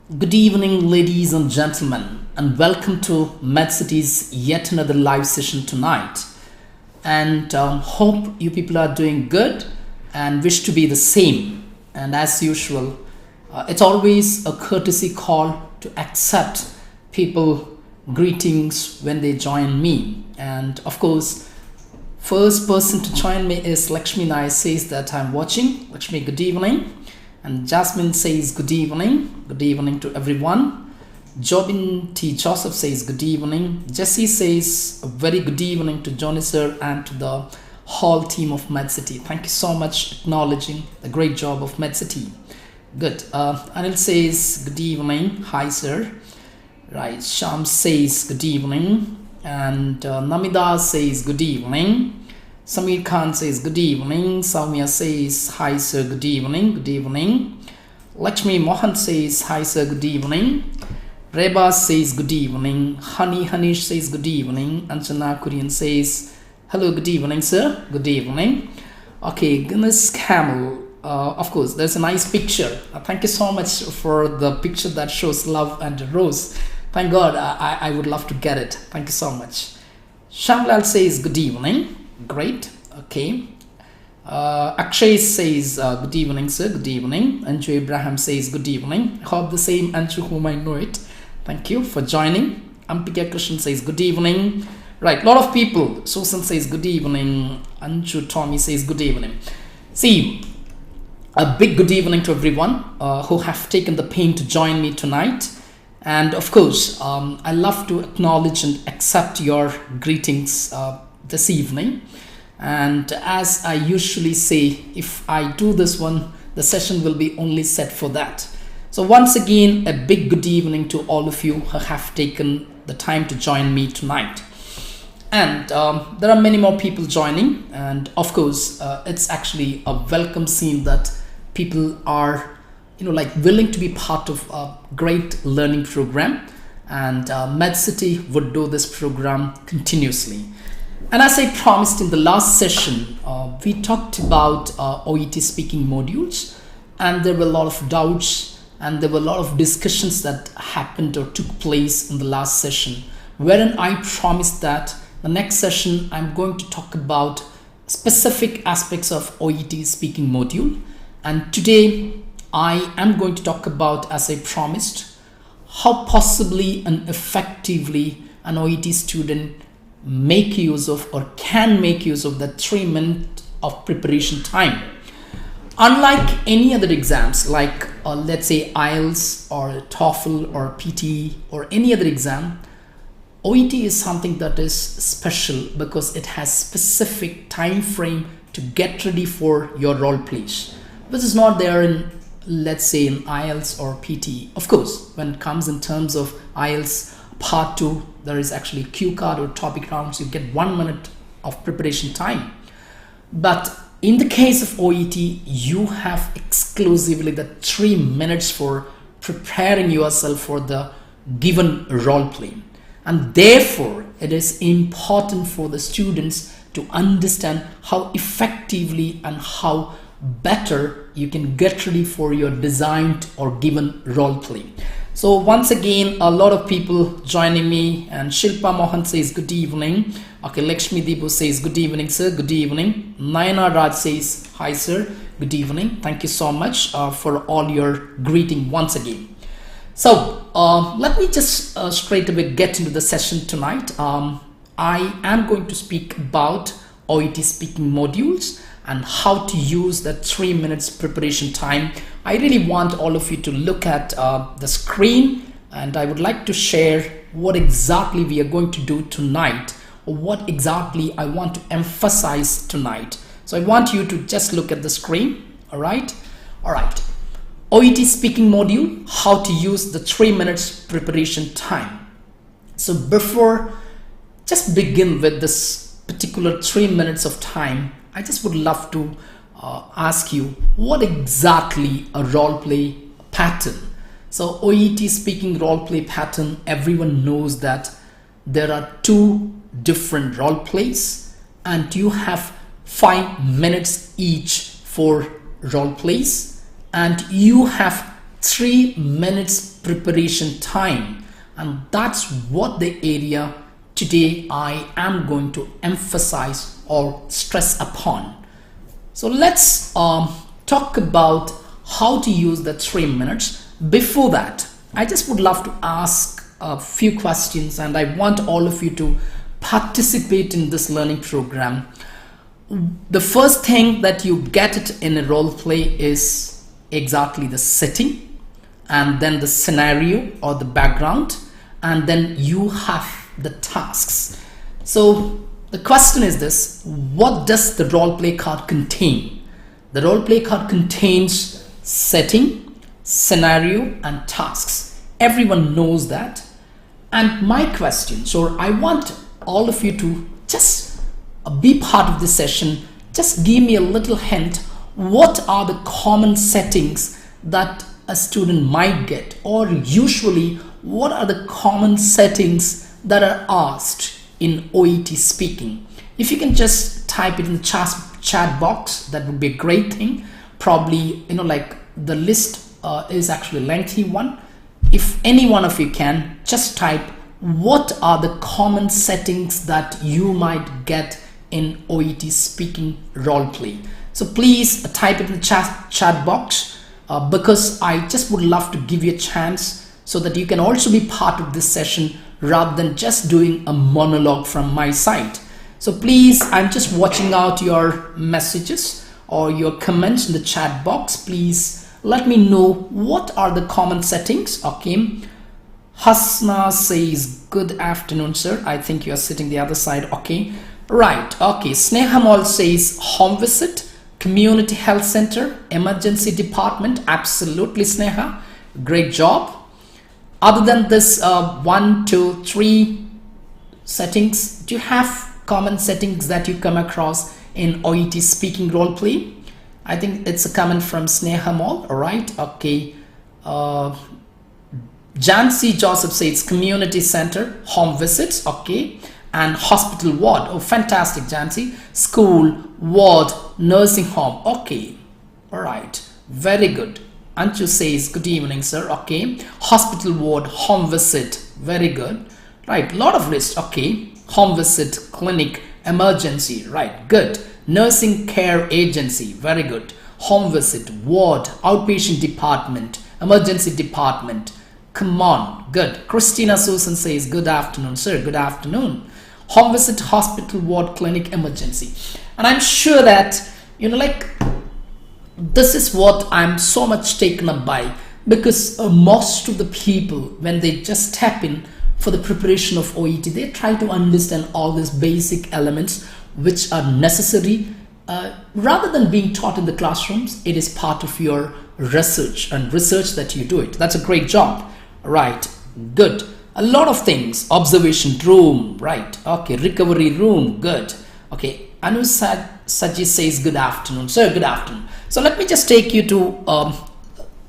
Good evening, ladies and gentlemen, and welcome to MedCity's yet another live session tonight. And hope you people are doing good and wish to be the same. And as usual, it's always a courtesy call to accept people greetings when they join me. And of course, first person to join me is Lakshmi Nair, says that I'm watching. Lakshmi, good evening. And Jasmine says good evening. Good evening to everyone. Jobin T. Joseph says good evening. Jesse says a very good evening to Johnny sir and to the whole team of MedCity. Thank you so much acknowledging the great job of MedCity. Good. Anil says good evening. Hi sir. Right. Sham says good evening. And Namida says good evening. Samir Khan says good evening. Soumya says hi sir, good evening. Good evening. Lakshmi Mohan says hi sir, good evening. Reba says good evening. Hanish says good evening. Anjana Kurian says hello, good evening sir, good evening. Okay, Guinness Camel, of course there's a nice picture. Thank you so much for the picture that shows love and a rose. Thank God, I would love to get it. Thank you so much. Shamlal says good evening. Great. Okay. Akshay says good evening sir, good evening. Anju Abraham says good evening. I hope the same Anju whom I know it. Thank you for joining. Ampika Krishnan says good evening. Right, a lot of people. Susan says good evening. Anju Tommy says good evening. See, a big good evening to everyone who have taken the pain to join me tonight. And of course, I love to acknowledge and accept your greetings this evening. And as I usually say, if I do this one, the session will be only set for that. So once again, a big good evening to all of you who have taken the time to join me tonight. And there are many more people joining, and of course it's actually a welcome scene that people are willing to be part of a great learning program, and MedCity would do this program continuously. And as I promised in the last session, we talked about OET speaking modules, and there were a lot of doubts and there were a lot of discussions that happened or took place in the last session, wherein I promised that the next session I'm going to talk about specific aspects of OET speaking module. And today I am going to talk about, as I promised, how possibly and effectively an OET student make use of or can make use of the 3 minutes of preparation time. Unlike any other exams, like let's say IELTS or TOEFL or PT or any other exam, OET is something that is special because it has specific time frame to get ready for your role plays, which is not there in, let's say, in IELTS or PT. Of course, when it comes in terms of IELTS part 2, there is actually cue card or topic rounds. You get 1 minute of preparation time. But in the case of OET, you have exclusively the 3 minutes for preparing yourself for the given role play. And therefore, it is important for the students to understand how effectively and how better you can get ready for your designed or given role play. So once again, a lot of people joining me, and Shilpa Mohan says good evening. Okay, Lakshmi Deepu says good evening sir, good evening. Nayana Raj says hi sir, good evening. Thank you so much for all your greeting once again. So let me just straight away get into the session tonight. I am going to speak about OET speaking modules and how to use the 3 minutes preparation time. I really want all of you to look at the screen, and I would like to share what exactly we are going to do tonight, or what exactly I want to emphasize tonight. So I want you to just look at the screen. All right. OET speaking module, how to use the 3 minutes preparation time. So before just begin with this particular 3 minutes of time, I just would love to ask you what exactly a role play pattern. So OET speaking role play pattern, everyone knows that there are 2 different role plays, and you have 5 minutes each for role plays, and you have 3 minutes preparation time, and that's what the area today I am going to emphasize or stress upon. So let's talk about how to use the 3 minutes. Before that, I just would love to ask a few questions, and I want all of you to participate in this learning program. The first thing that you get it in a role play is exactly the setting, and then the scenario or the background, and then you have the tasks. So the question is this: what does the role play card contain? The role play card contains setting, scenario, and tasks. Everyone knows that. And my question, so I want all of you to just be part of this session. Just give me a little hint. What are the common settings that a student might get, or usually what are the common settings that are asked in OET speaking? If you can just type it in the chat box, that would be a great thing. Probably, like the list is actually a lengthy one. If any one of you can just type what are the common settings that you might get in OET speaking role play. So please type it in the chat box because I just would love to give you a chance so that you can also be part of this session rather than just doing a monologue from my side. So please, I'm just watching out your messages or your comments in the chat box. Please let me know what are the common settings. Okay, Hasna says good afternoon, sir. I think you are sitting the other side. Okay, right. Okay, Snehamal says home visit, community health center, emergency department. Absolutely, Sneha, great job. Other than this 1, 2, 3 settings, do you have common settings that you come across in OET speaking role play? I think it's a comment from Sneha Mall. All right. Okay. Jancy Joseph says community center, home visits. Okay. And hospital ward. Oh, fantastic, Jancy. School, ward, nursing home. Okay. All right. Very good. Anchu says good evening, sir. Okay. Hospital ward, home visit. Very good. Right. Lot of list. Okay. Home visit, clinic, emergency. Right. Good. Nursing care agency. Very good. Home visit, ward, outpatient department, emergency department. Come on. Good. Christina Susan says good afternoon, sir. Good afternoon. Home visit, hospital, ward, clinic, emergency. And I'm sure that, this is what I'm so much taken up by, because most of the people, when they just step in for the preparation of OET, they try to understand all these basic elements which are necessary. Rather than being taught in the classrooms, it is part of your research that you do it. That's a great job. Right. Good. A lot of things. Observation room. Right. Okay. Recovery room. Good. Okay. Anu Saji says good afternoon, sir. Good afternoon. So let me just take you to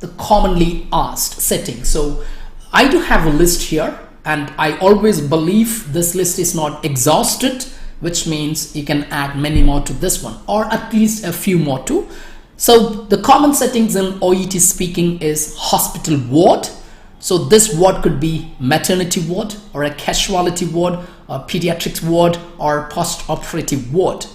the commonly asked settings. So I do have a list here, and I always believe this list is not exhausted, which means you can add many more to this one, or at least a few more too. So the common settings in OET speaking is hospital ward. So this ward could be maternity ward, or a casualty ward, or pediatrics ward, or post-operative ward,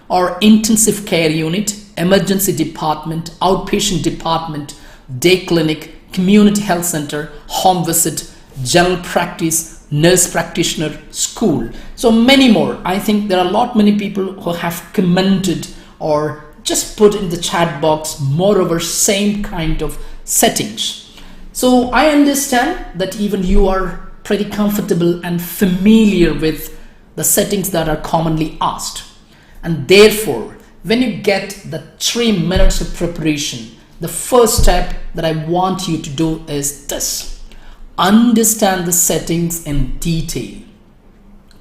or intensive care unit, emergency department, outpatient department, day clinic, community health center, home visit, general practice, nurse practitioner, school. So many more. I think there are many people who have commented or just put in the chat box, moreover, same kind of settings. So I understand that even you are pretty comfortable and familiar with the settings that are commonly asked. And therefore, when you get the 3 minutes of preparation, the first step that I want you to do is this: understand the settings in detail.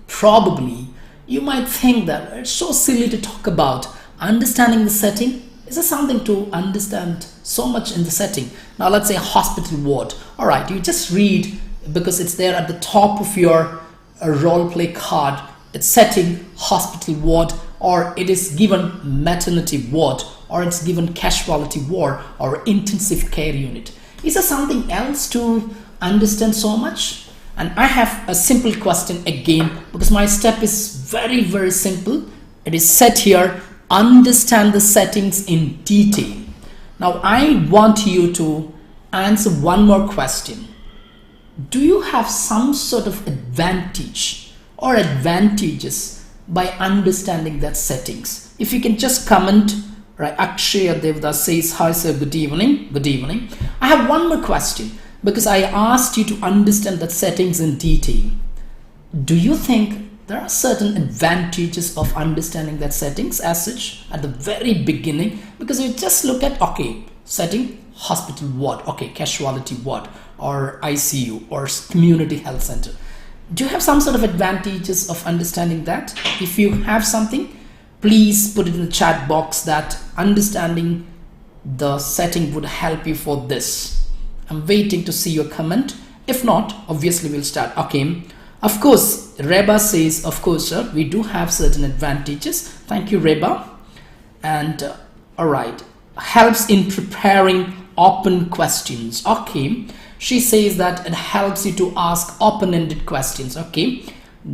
Probably you might think that it's so silly to talk about understanding the setting. Is there something to understand so much in the setting? Now let's say hospital ward. All right, you just read because it's there at the top of your role play card. It's setting hospital ward, or it is given maternity ward, or it's given casualty ward, or intensive care unit. Is there something else to understand so much? And I have a simple question again, because my step is very, very simple. It is set here, understand the settings in detail. Now I want you to answer one more question. Do you have some sort of advantage or advantages by understanding that settings? If you can just comment, right? Akshay Devdas says, hi sir, good evening. Good evening. I have one more question, because I asked you to understand that settings in detail. Do you think there are certain advantages of understanding that settings as such at the very beginning? Because you just look at, okay, setting hospital ward, okay, casualty ward, or ICU, or community health center. Do you have some sort of advantages of understanding that? If you have something, please put it in the chat box that understanding the setting would help you for this. I'm waiting to see your comment. If not, obviously we'll start. Okay, of course, Reba says, of course sir, we do have certain advantages. Thank you, Reba. And all right, helps in preparing open questions. Okay, she says that it helps you to ask open-ended questions. Okay,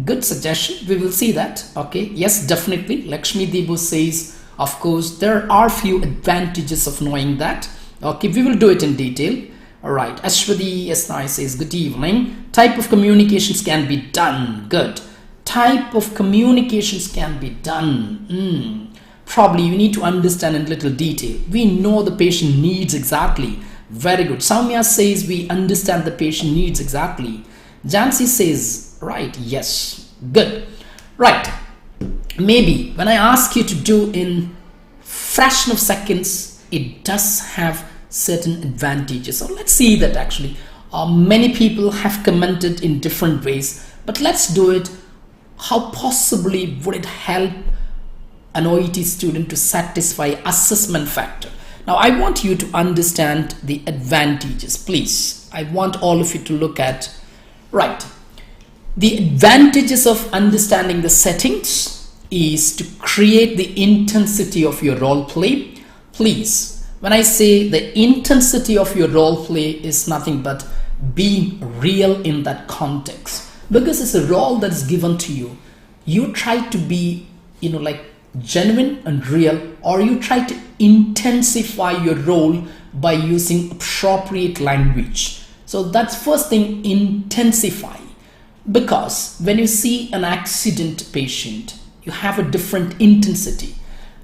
good suggestion. We will see that. Okay, yes, definitely. Lakshmi Debu says, of course, there are few advantages of knowing that. Okay, we will do it in detail. All right, Ashwadi Esnai says, good evening. Type of communications can be done. Good. Type of communications can be done. Probably you need to understand in little detail. We know the patient needs exactly. Very good. Soumya says we understand the patient needs exactly. Jansi says, right, yes. Good. Right. Maybe when I ask you to do in fraction of seconds, it does have certain advantages. So let's see that actually. Many people have commented in different ways, but let's do it. How possibly would it help an OET student to satisfy assessment factor? Now I want you to understand the advantages, please. I want all of you to look at, right. The advantages of understanding the settings is to create the intensity of your role play. Please, when I say the intensity of your role play is nothing but being real in that context, because it's a role that is given to you. You try to be, like genuine and real, or you try to intensify your role by using appropriate language. So that's first thing, intensify. Because when you see an accident patient, you have a different intensity.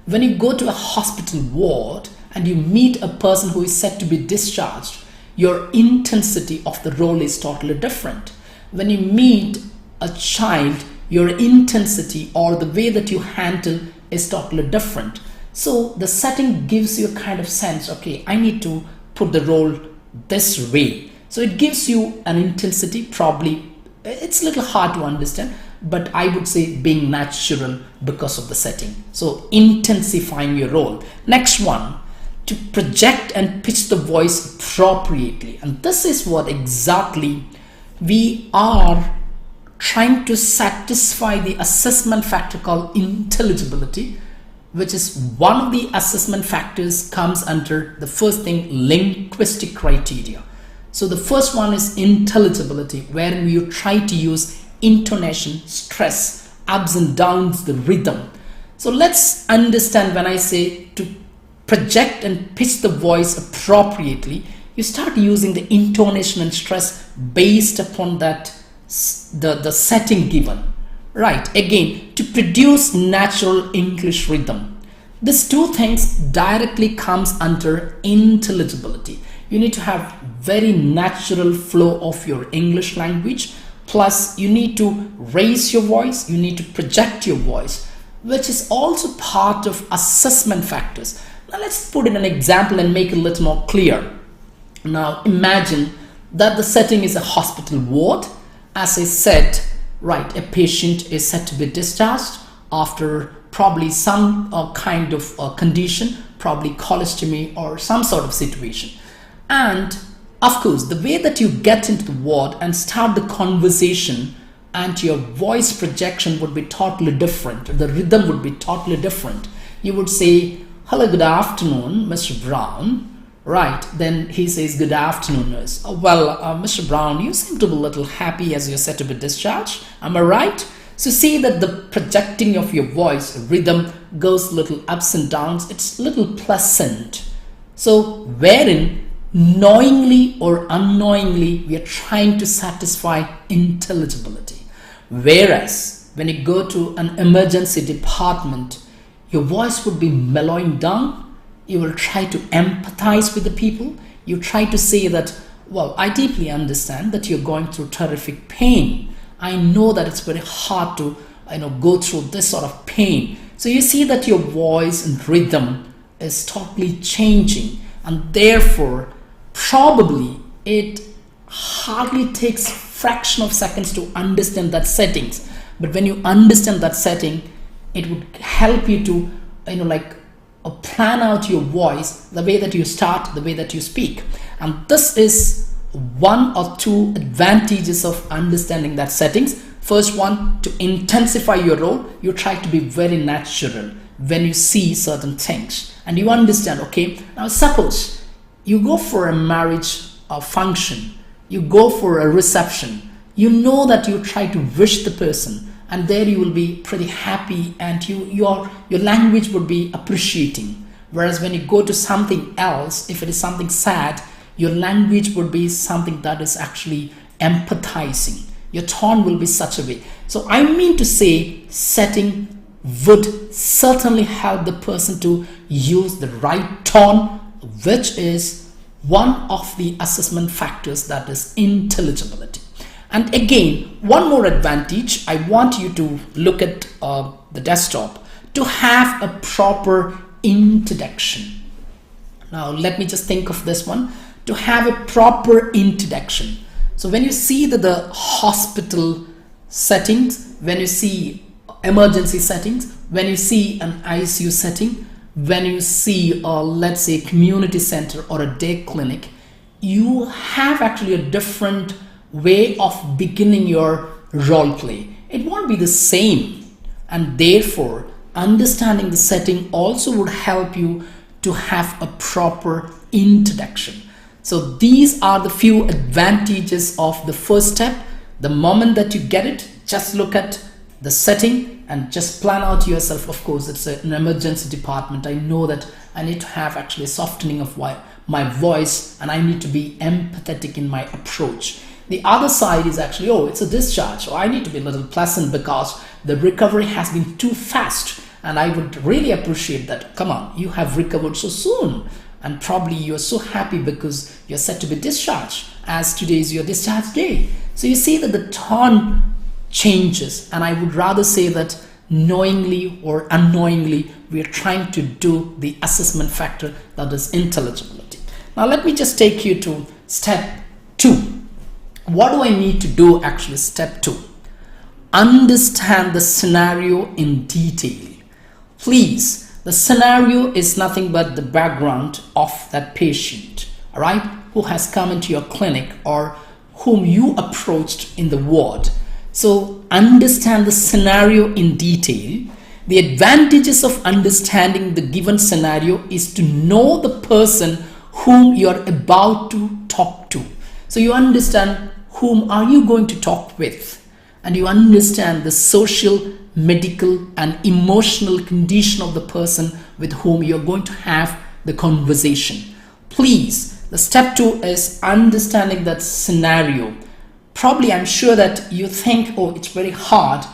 When you go to a hospital ward and you meet a person who is set to be discharged, your intensity of the role is totally different. When you meet a child, your intensity or the way that you handle is totally different. So the setting gives you a kind of sense, okay, I need to put the role this way. So it gives you an intensity. Probably it's a little hard to understand, but I would say being natural because of the setting. So intensifying your role. Next one, to project and pitch the voice appropriately. And this is what exactly we are trying to satisfy the assessment factor called intelligibility, which is one of the assessment factors comes under the first thing, linguistic criteria. So the first one is intelligibility, wherein you try to use intonation, stress, ups and downs, the rhythm. So let's understand when I say to project and pitch the voice appropriately, you start using the intonation and stress based upon that the setting given. Right, again, to produce natural English rhythm. These two things directly comes under intelligibility. You need to have very natural flow of your English language, plus you need to raise your voice, you need to project your voice, which is also part of assessment factors. Now let's put in an example and make it a little more clear. Now imagine that the setting is a hospital ward. As I said, right, a patient is set to be discharged after probably some kind of condition, probably colostomy or some sort of situation. And of course, the way that you get into the ward and start the conversation and your voice projection would be totally different. The rhythm would be totally different. You would say, hello, good afternoon, Mr. Brown. Right, then he says, good afternoon, nurse. Well, Mr. Brown, you seem to be a little happy as you're set to be discharged. Am I right? So see that the projecting of your voice rhythm goes little ups and downs. It's little pleasant. So wherein knowingly or unknowingly we are trying to satisfy intelligibility. Whereas when you go to an emergency department, your voice would be mellowing down. You will try to empathize with the people. You try to say that, well, I deeply understand that you're going through terrific pain. I know that it's very hard to go through this sort of pain. So you see that your voice and rhythm is totally changing, and therefore probably it hardly takes fraction of seconds to understand that settings. But when you understand that setting, it would help you to plan out your voice, the way that you start, the way that you speak. And this is one or two advantages of understanding that settings. First one, to intensify your role, you try to be very natural when you see certain things and you understand. Okay, now suppose you go for a marriage function, you go for a reception, you know that you try to wish the person, and there you will be pretty happy, and your language would be appreciating. Whereas when you go to something else, if it is something sad, your language would be something that is actually empathizing. Your tone will be such a way. So I mean to say, setting would certainly help the person to use the right tone, which is one of the assessment factors, that is intelligibility. And again, one more advantage, I want you to look at the desktop to have a proper introduction. Now let me just think of this one, to have a proper introduction. So when you see the hospital settings, when you see emergency settings, when you see an ICU setting, when you see let's say community center or a day clinic, you have actually a different way of beginning your role play. It won't be the same, and therefore understanding the setting also would help you to have a proper introduction. So these are the few advantages of the first step. The moment that you get it, just look at the setting and just plan out yourself. Of course, it's an emergency department. I know that I need to have actually a softening of my voice, and I need to be empathetic in my approach. The other side is actually, oh, it's a discharge, so I need to be a little pleasant because the recovery has been too fast, and I would really appreciate that. Come on, you have recovered so soon, and probably you're so happy because you're set to be discharged, as today is your discharge day. So you see that the tone changes, and I would rather say that knowingly or unknowingly we are trying to do the assessment factor, that is intelligibility. Now let me just take you to step 2. What do I need to do actually? Step 2, understand the scenario in detail. Please, the scenario is nothing but the background of that patient, all right, who has come into your clinic or whom you approached in the ward. So understand the scenario in detail. The advantages of understanding the given scenario is to know the person whom you're about to talk to. So you understand whom are you going to talk with, and you understand the social, medical and emotional condition of the person with whom you're going to have the conversation. Please, the step 2 is understanding that scenario. Probably I'm sure that you think, oh, it's very hard,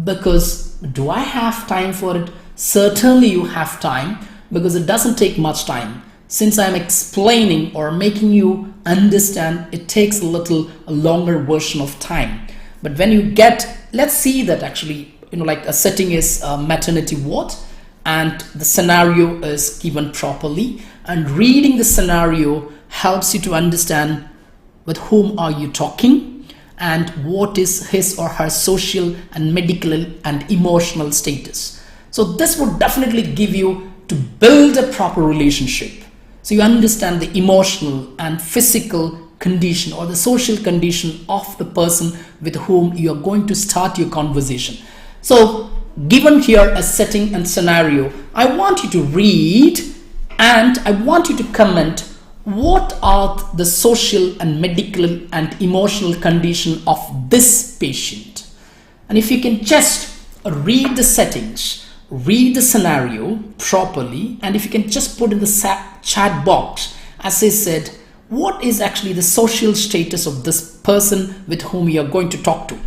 because do I have time for it? Certainly you have time, because it doesn't take much time. Since I'm explaining or making you understand, it takes a longer version of time. But when you get, let's see that actually, like a setting is a maternity ward and the scenario is given properly, and reading the scenario helps you to understand with whom are you talking and what is his or her social and medical and emotional status. So this would definitely give you to build a proper relationship. So you understand the emotional and physical condition or the social condition of the person with whom you are going to start your conversation. So given here a setting and scenario, I want you to read and I want you to comment what are the social and medical and emotional condition of this patient? And if you can just read the settings, read the scenario properly, and if you can just put in the chat box, as I said, what is actually the social status of this person with whom you are going to talk to,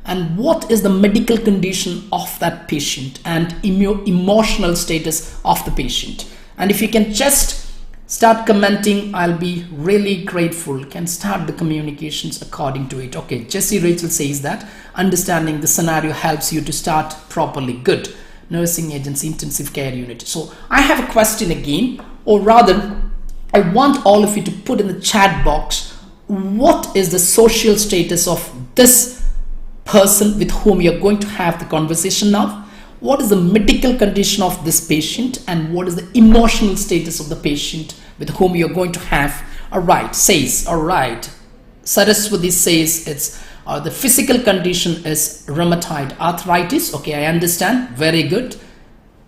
and what is the medical condition of that patient and emotional status of the patient. And if you can just start commenting, I'll be really grateful. Can start the communications according to it. Okay, Jessie Rachel says that understanding the scenario helps you to start properly. Good. Nursing agency, intensive care unit. So I have a question again, or rather I want all of you to put in the chat box, what is the social status of this person with whom you're going to have the conversation now? What is the medical condition of this patient, and what is the emotional status of the patient with whom you're going to have? Alright, says, alright, Saraswati says it's the physical condition is rheumatoid arthritis. Okay, I understand. Very good.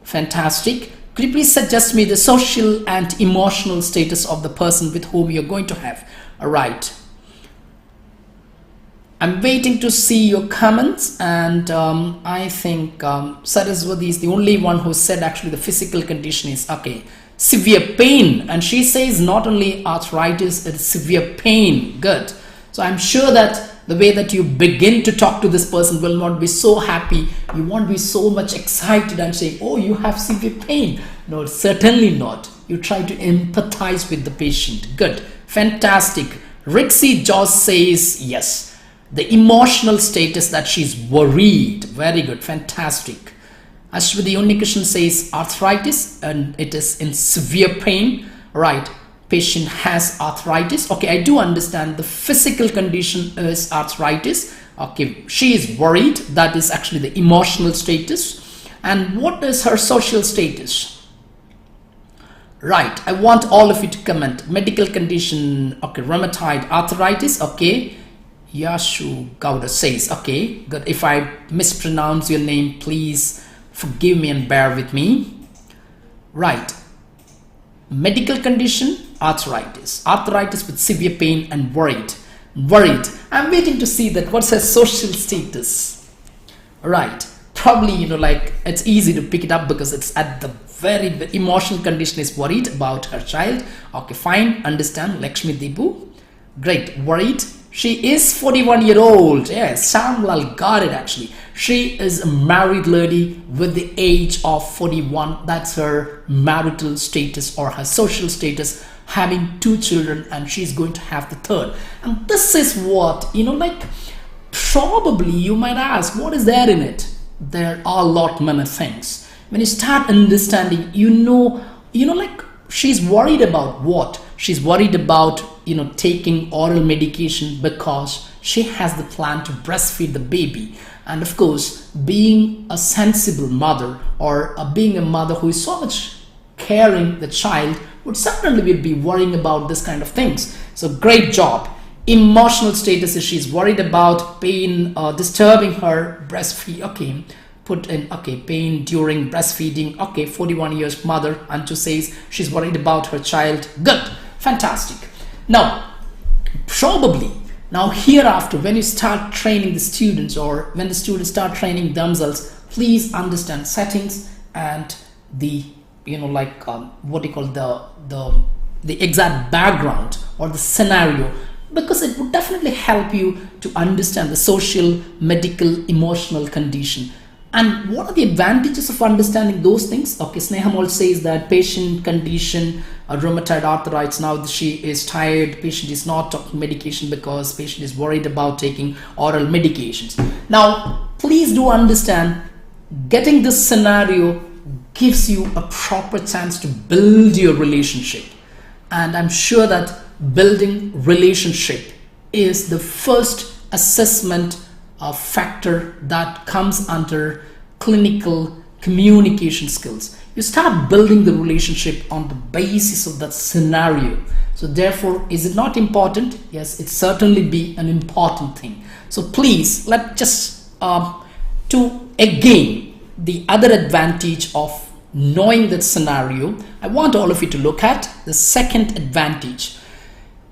Fantastic. Could you please suggest me the social and emotional status of the person with whom you're going to have? Alright. I'm waiting to see your comments, and I think Saraswati is the only one who said actually the physical condition is okay, severe pain, and she says not only arthritis, it's severe pain. Good. So I'm sure that the way that you begin to talk to this person will not be so happy. You won't be so much excited and say, oh, you have severe pain. No, certainly not. You try to empathize with the patient. Good. Fantastic. Rixie Joss says yes. The emotional status that she's worried. Very good. Fantastic. Ashwati Unnikrishnan says arthritis and it is in severe pain. Right. Patient has arthritis. Okay, I do understand the physical condition is arthritis. Okay, she is worried. That is actually the emotional status. And what is her social status? Right, I want all of you to comment. Medical condition, okay, rheumatoid arthritis. Okay, Yashu Gowda says, okay, good. If I mispronounce your name, please forgive me and bear with me. Right, medical condition, arthritis with severe pain and worried. I'm waiting to see that what's her social status. Right, probably like it's easy to pick it up because it's at the very emotional condition is worried about her child. Okay, fine, understand. Lakshmi Deepu, great. Worried. She is 41-year-old. Yes, Shamlal got it actually. She is a married lady with the age of 41. That's her marital status or her social status, having 2 children, and she's going to have the 3rd. And this is what, like, probably you might ask, what is there in it? There are a lot many things. When you start understanding, like, she's worried about what? She's worried about, taking oral medication because she has the plan to breastfeed the baby. And of course, being a sensible mother or being a mother who is so much caring the child would certainly be worrying about this kind of things. So great job. Emotional status is she's worried about pain disturbing her breastfeed. Okay, put in okay, pain during breastfeeding. Okay, 41 years mother. Anju says she's worried about her child. Good, fantastic. Now, probably now hereafter, when you start training the students or when the students start training themselves, please understand settings and the what do you call the exact background or the scenario, because it would definitely help you to understand the social, medical, emotional condition. And what are the advantages of understanding those things? Okay, Snehamal says that patient condition, rheumatoid arthritis, now she is tired, patient is not taking medication because patient is worried about taking oral medications. Now, please do understand, getting this scenario gives you a proper chance to build your relationship. And I'm sure that building relationship is the first assessment factor that comes under clinical communication skills. You start building the relationship on the basis of that scenario. So therefore, is it not important? Yes, it certainly be an important thing. So please, let's just to again the other advantage of knowing that scenario, I want all of you to look at the second advantage.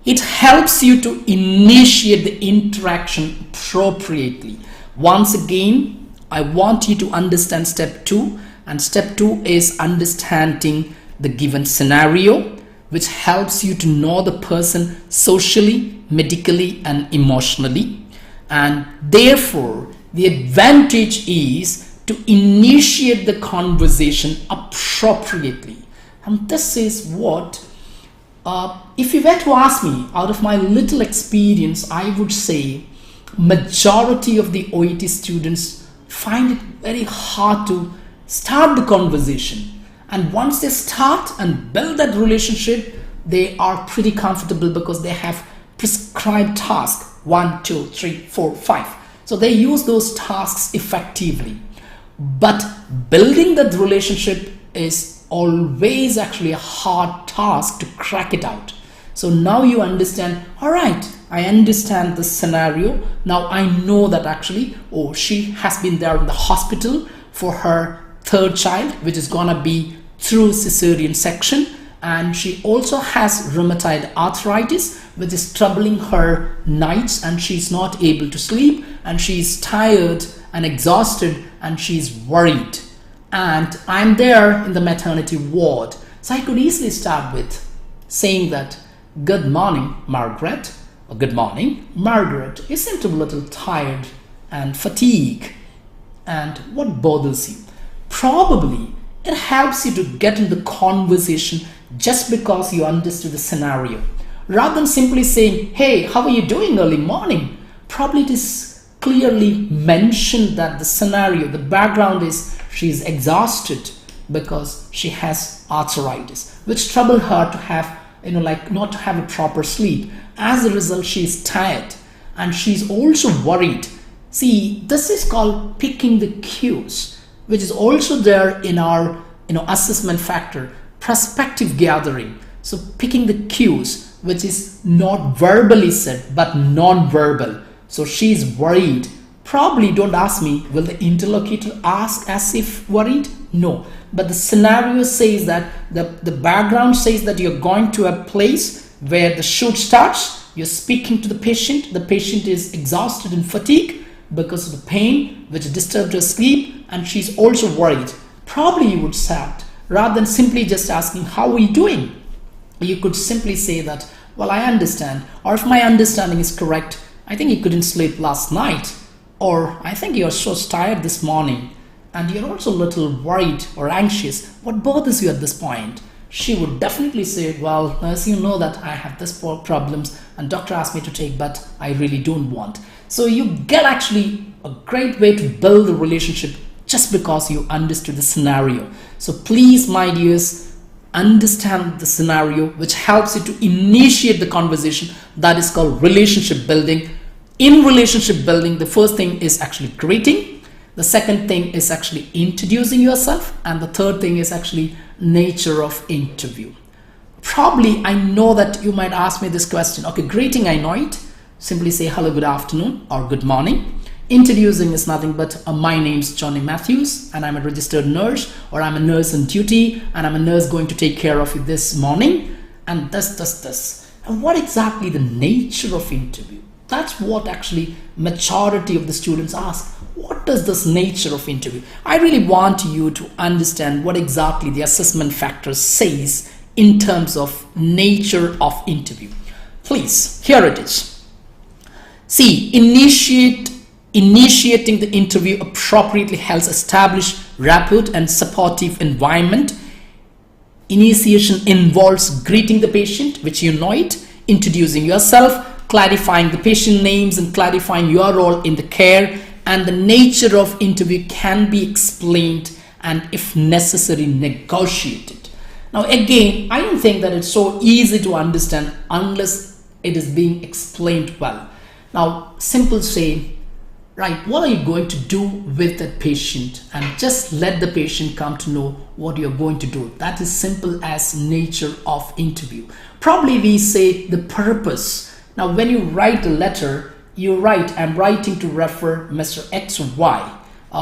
It helps you to initiate the interaction appropriately. Once again, I want you to understand step 2, and step 2 is understanding the given scenario, which helps you to know the person socially, medically, and emotionally. And therefore, the advantage is to initiate the conversation appropriately. And this is what, if you were to ask me, out of my little experience, I would say majority of the OET students find it very hard to start the conversation. And once they start and build that relationship, they are pretty comfortable because they have prescribed tasks 1, 2, 3, 4, 5. So they use those tasks effectively. But building that relationship is always actually a hard task to crack it out. So now you understand, all right, I understand the scenario. Now I know that actually, oh, she has been there in the hospital for her third child, which is gonna be through cesarean section. And she also has rheumatoid arthritis, which is troubling her nights, and she's not able to sleep, and she's tired and exhausted, and she's worried. And I'm there in the maternity ward. So I could easily start with saying that, good morning, Margaret, or good morning, Margaret. You seem to be a little tired and fatigued. And what bothers you? Probably it helps you to get in the conversation just because you understood the scenario. Rather than simply saying, hey, how are you doing early morning? Probably it is clearly mentioned that the scenario, the background is she's exhausted because she has arthritis, which trouble her to have, not to have a proper sleep. As a result, she's tired and she's also worried. See, this is called picking the cues, which is also there in our assessment factor, perspective gathering. So picking the cues, which is not verbally said but non-verbal. So she's worried. Probably, don't ask me, will the interlocutor ask as if worried? No. But the scenario says that the background says that you're going to a place where the shoot starts. You're speaking to the patient. The patient is exhausted and fatigued because of the pain which disturbed her sleep, and she's also worried. Probably you would start, rather than simply just asking, how are you doing? You could simply say that, well, I understand, or if my understanding is correct, I think you couldn't sleep last night, or I think you're so tired this morning, and you're also a little worried or anxious. What bothers you at this point? She would definitely say, well, as you know that I have this problems and doctor asked me to take, but I really don't want. So you get actually a great way to build a relationship just because you understood the scenario. So please, my dears, understand the scenario, which helps you to initiate the conversation. That is called relationship building. In relationship building, the first thing is actually greeting. The second thing is actually introducing yourself. And the third thing is actually nature of interview. Probably, I know that you might ask me this question. Okay, greeting, I know it. Simply say hello, good afternoon, or good morning. Introducing is nothing but my name's Johnny Matthews and I'm a registered nurse, or I'm a nurse on duty and I'm a nurse going to take care of you this morning, and this. And what exactly the nature of interview? That's what actually majority of the students ask. What does this nature of interview? I really want you to understand what exactly the assessment factor says in terms of nature of interview. Please, here it is. See, initiating the interview appropriately helps establish rapid and supportive environment. Initiation involves greeting the patient, which you know it, introducing yourself, clarifying the patient names and clarifying your role in the care, and the nature of interview can be explained and if necessary negotiated. Now again, I don't think that it's so easy to understand unless it is being explained well. Now simple say, right, what are you going to do with that patient, and just let the patient come to know what you're going to do. That is simple as nature of interview. Probably we say the purpose. Now when you write a letter, you write, I'm writing to refer Mr. X or Y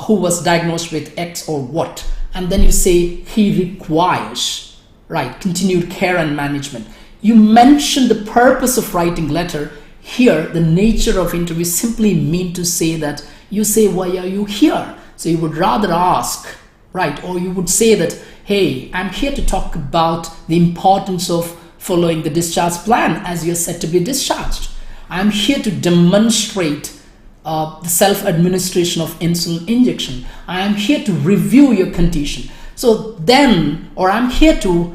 who was diagnosed with X or what, and then you say he requires, right, continued care and management. You mention the purpose of writing letter. Here, the nature of interview simply mean to say that you say, why are you here? So you would rather ask, right, or you would say that, hey, I'm here to talk about the importance of following the discharge plan as you're set to be discharged. I'm here to demonstrate the self-administration of insulin injection. I am here to review your condition. So then, or I'm here to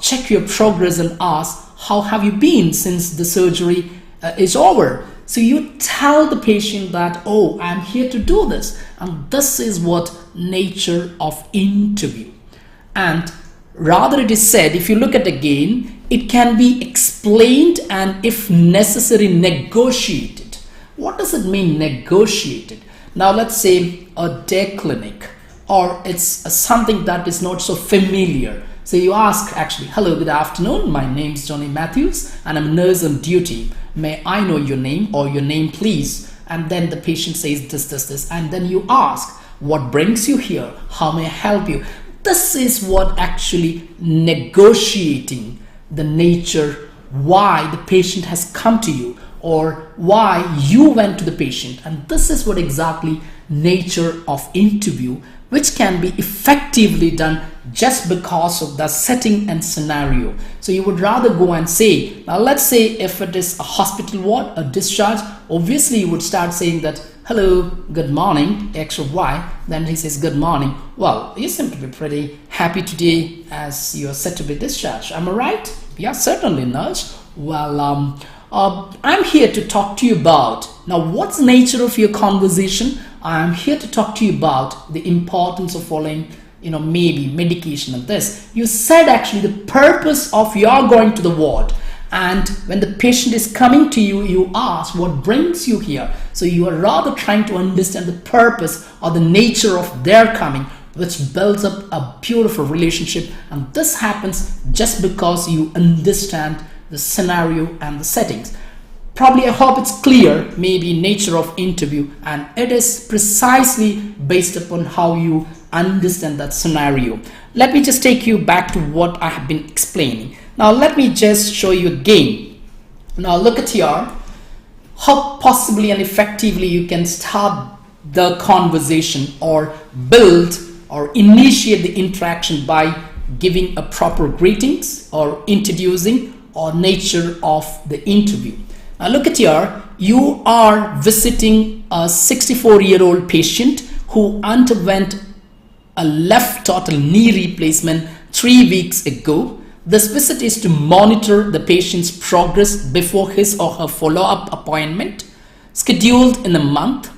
check your progress and ask, how have you been since the surgery is over? So you tell the patient that, oh, I'm here to do this. And this is what nature of interview. And rather it is said, if you look at again, it can be explained and if necessary negotiated. What does it mean negotiated? Now let's say a day clinic, or it's something that is not so familiar. So you ask actually, hello, good afternoon, my name is Johnny Matthews and I'm a nurse on duty. May I know your name or your name please? And then the patient says this, and then you ask, what brings you here? How may I help you? This is what actually negotiating the nature, why the patient has come to you or why you went to the patient. And this is what exactly nature of interview, which can be effectively done just because of the setting and scenario. So you would rather go and say, now let's say if it is a hospital ward, a discharge, obviously you would start saying that, hello, good morning, X or Y. Then he says, good morning. Well, you seem to be pretty happy today as you're set to be discharged. Am I right? Yeah, certainly, nurse. Well, I'm here to talk to you about, now what's the nature of your conversation? I'm here to talk to you about the importance of following, maybe medication and this. You said actually the purpose of your going to the ward. And when the patient is coming to you, you ask what brings you here. So you are rather trying to understand the purpose or the nature of their coming, which builds up a beautiful relationship. And this happens just because you understand the scenario and the settings. Probably I hope it's clear, maybe nature of interview, and it is precisely based upon how you understand that scenario. Let me just take you back to what I have been explaining. Now let me just show you again. Now look at here, how possibly and effectively you can start the conversation or build or initiate the interaction by giving a proper greetings or introducing or nature of the interview. Now look at here, you are visiting a 64-year-old patient who underwent a left total knee replacement 3 weeks ago. This visit is to monitor the patient's progress before his or her follow-up appointment scheduled in a month.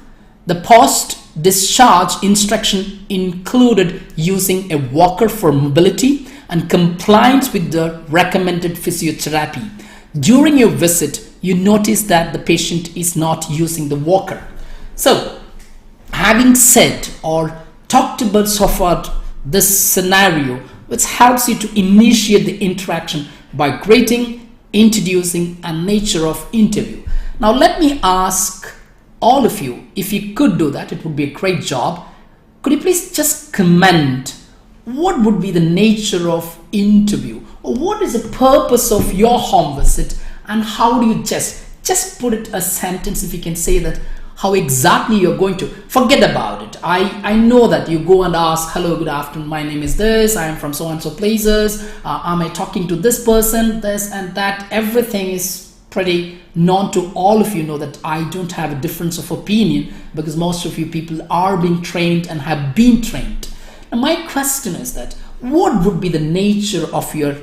The post-discharge instruction included using a walker for mobility and compliance with the recommended physiotherapy. During your visit, you notice that the patient is not using the walker. So, having said or talked about so far this scenario, which helps you to initiate the interaction by greeting, introducing, and nature of interview. Now let me ask all of you, if you could do that, it would be a great job. Could you please just comment what would be the nature of interview, or what is the purpose of your home visit, and how do you just put it a sentence if you can say that how exactly you're going to. Forget about it. I know that you go and ask, hello, good afternoon, my name is this, I am from so and so places, am I talking to this person, this and that. Everything is pretty known to all of you. Know that I don't have a difference of opinion because most of you people are being trained and have been trained. Now my question is that what would be the nature of your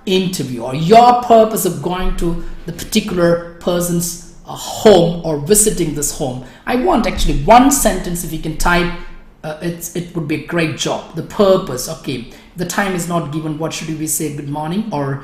interview or your purpose of going to the particular person's home or visiting this home? I want actually one sentence. If you can type, it would be a great job. The purpose. Okay, the time is not given. What should we say? Good morning or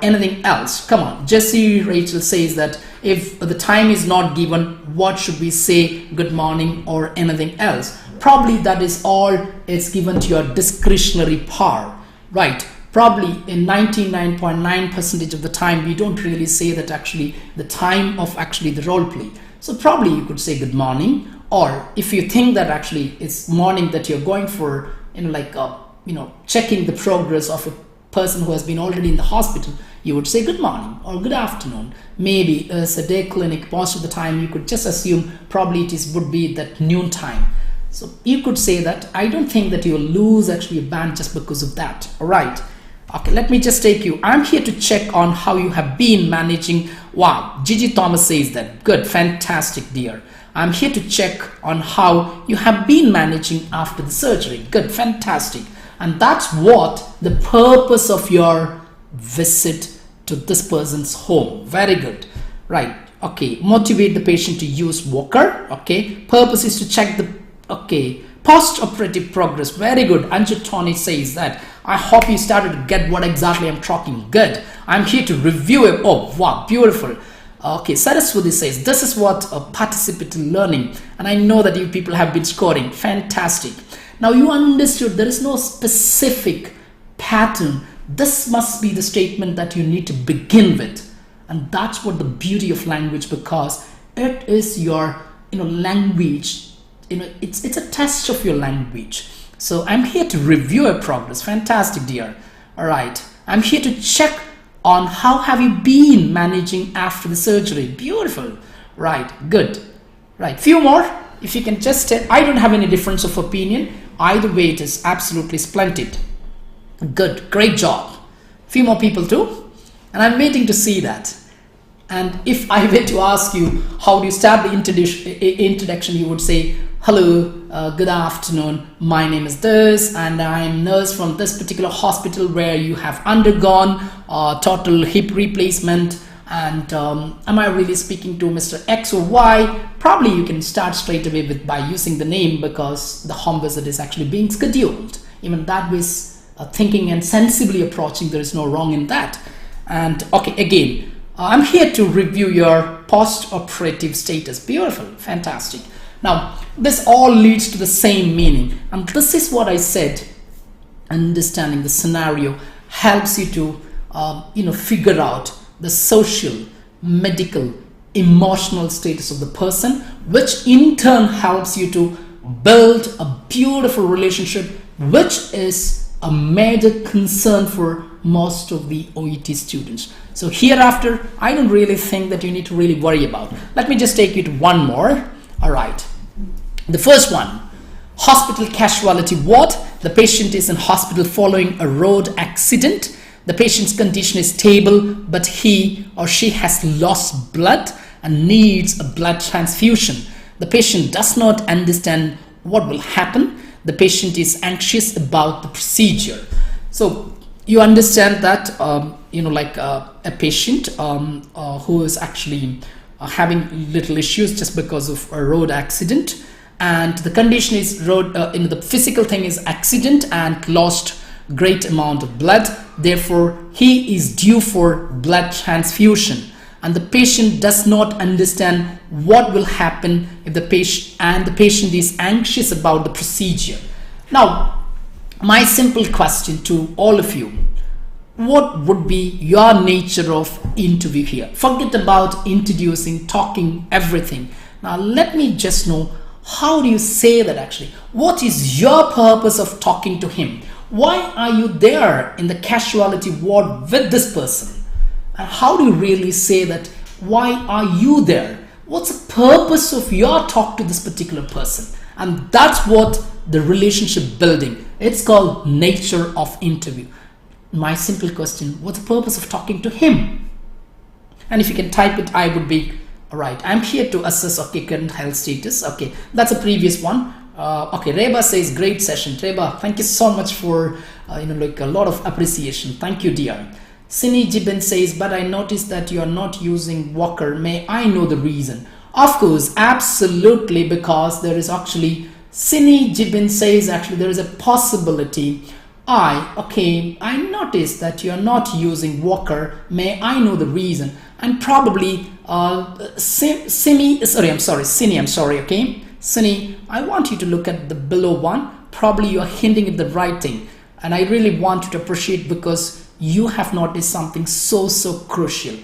anything else? Come on, Jesse Rachel says that if the time is not given, what should we say? Good morning or anything else? Probably that is all. It's given to your discretionary power, right? Probably in 99.9% of the time, we don't really say that actually the time of actually the role play. So probably you could say good morning, or if you think that actually it's morning that you're going for checking the progress of a person who has been already in the hospital, you would say good morning or good afternoon. Maybe as a day clinic, most of the time you could just assume probably would be that noon time. So you could say that I don't think that you'll lose actually a band just because of that. All right. Okay, let me just take you. I'm here to check on how you have been managing. Wow, Gigi Thomas says that. Good, fantastic, dear. I'm here to check on how you have been managing after the surgery. Good, fantastic. And that's what the purpose of your visit to this person's home. Very good. Right. Okay, motivate the patient to use walker. Okay, purpose is to check the post-operative progress. Very good. Anju Tony says that. I hope you started to get what exactly I'm talking. Good. I'm here to review it. Oh, wow, beautiful. Okay, Saraswati says, this is what a participatory learning. And I know that you people have been scoring. Fantastic. Now you understood there is no specific pattern. This must be the statement that you need to begin with. And that's what the beauty of language, because it is your language. It's a test of your language. So I'm here to review your progress. Fantastic, dear. All right. I'm here to check on how have you been managing after the surgery. Beautiful. Right. Good. Right. Few more. If you can just tell. I don't have any difference of opinion. Either way, it is absolutely splendid. Good. Great job. Few more people too. And I'm waiting to see that. And if I were to ask you, how do you start the introduction, you would say, hello, good afternoon, my name is this, and I'm nurse from this particular hospital where you have undergone total hip replacement, and am I really speaking to Mr. X or Y? Probably you can start straight away by using the name, because the home visit is actually being scheduled. Even that way, thinking and sensibly approaching, there is no wrong in that. And okay, again, I'm here to review your post-operative status. Beautiful, fantastic. Now, this all leads to the same meaning. And this is what I said. Understanding the scenario helps you to, figure out the social, medical, emotional status of the person, which in turn helps you to build a beautiful relationship, which is a major concern for most of the OET students. So hereafter, I don't really think that you need to really worry about. Let me just take you to one more. All right. The first one, hospital casualty ward. The patient is in hospital following a road accident. The patient's condition is stable, but he or she has lost blood and needs a blood transfusion. The patient does not understand what will happen. The patient is anxious about the procedure. So you understand that, a patient who is actually having little issues just because of a road accident, and the condition is the physical thing is accident and lost great amount of blood. Therefore, he is due for blood transfusion, and the patient does not understand what will happen if the patient is anxious about the procedure. Now, my simple question to all of you, what would be your nature of interview here? Forget about introducing, talking, everything. Now let me just know, how do you say that actually? What is your purpose of talking to him? Why are you there in the casualty ward with this person? And how do you really say that? Why are you there? What's the purpose of your talk to this particular person? And that's what the relationship building. It's called nature of interview. My simple question, what's the purpose of talking to him? And if you can type it, I would be, all right, I'm here to assess, current health status. Okay, that's a previous one. Okay, Reba says, great session. Reba, thank you so much for, a lot of appreciation. Thank you, dear. Sini Jibin says, but I noticed that you are not using walker. May I know the reason? Of course, absolutely, because there is actually, Sini Jibin says, actually, there is a possibility. I noticed that you are not using walker. May I know the reason? And probably, Sini, okay? Sini, I want you to look at the below one. Probably you are hinting at the right thing. And I really want you to appreciate, because you have noticed something so crucial,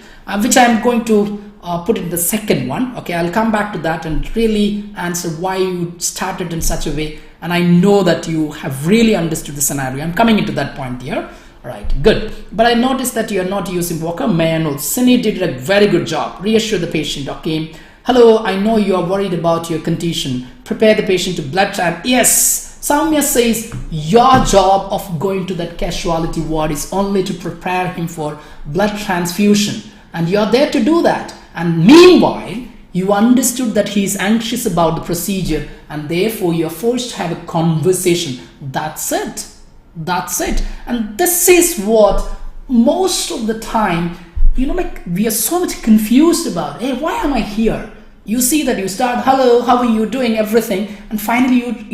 which I am going to put in the second one. Okay, I'll come back to that and really answer why you started in such a way. And I know that you have really understood the scenario. I'm coming into that point here. All right, good. But I noticed that you're not using Walker. May I know? Cindy did a very good job. Reassure the patient, okay? Hello, I know you are worried about your condition. Prepare the patient to blood transfusion. Yes, Soumya says your job of going to that casualty ward is only to prepare him for blood transfusion. And you're there to do that. And meanwhile, you understood that he is anxious about the procedure and therefore you're forced to have a conversation. That's it. That's it. And this is what most of the time, like we are so much confused about. Hey, why am I here? You see that you start, hello, how are you doing, everything, and finally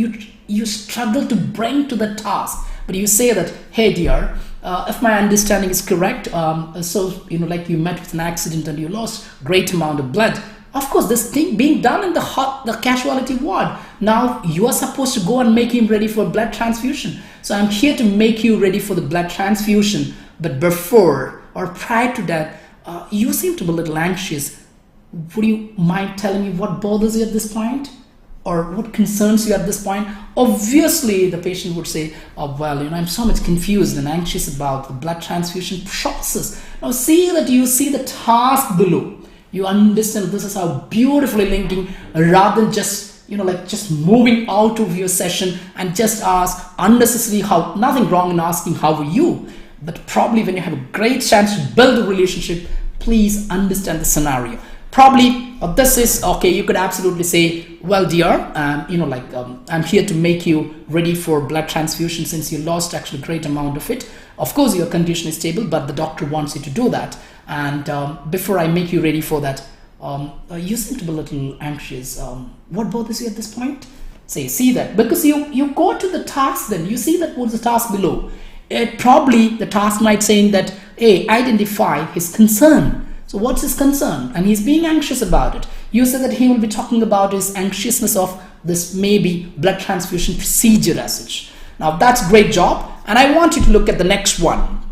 you struggle to bring to the task. But you say that, hey dear, if my understanding is correct, like you met with an accident and you lost great amount of blood. Of course, this thing being done in the casualty ward. Now you are supposed to go and make him ready for blood transfusion. So I'm here to make you ready for the blood transfusion. But before or prior to that, you seem to be a little anxious. Would you mind telling me what bothers you at this point? Or what concerns you at this point? Obviously, the patient would say, oh, well, I'm so much confused and anxious about the blood transfusion process. Now see that you see the task below. You understand this is how beautifully linking rather than just, just moving out of your session and just ask unnecessarily how, nothing wrong in asking how are you. But probably when you have a great chance to build a relationship, please understand the scenario. Probably this is okay. You could absolutely say, well, dear, I'm here to make you ready for blood transfusion since you lost actually a great amount of it. Of course, your condition is stable, but the doctor wants you to do that. And before I make you ready for that, you seem to be a little anxious. What bothers you at this point? See that because you go to the task, then you see that what's the task below. Probably the task might say that, hey, identify his concern. So what's his concern? And he's being anxious about it. You said that he will be talking about his anxiousness of this maybe blood transfusion procedure as such. Now that's a great job. And I want you to look at the next one.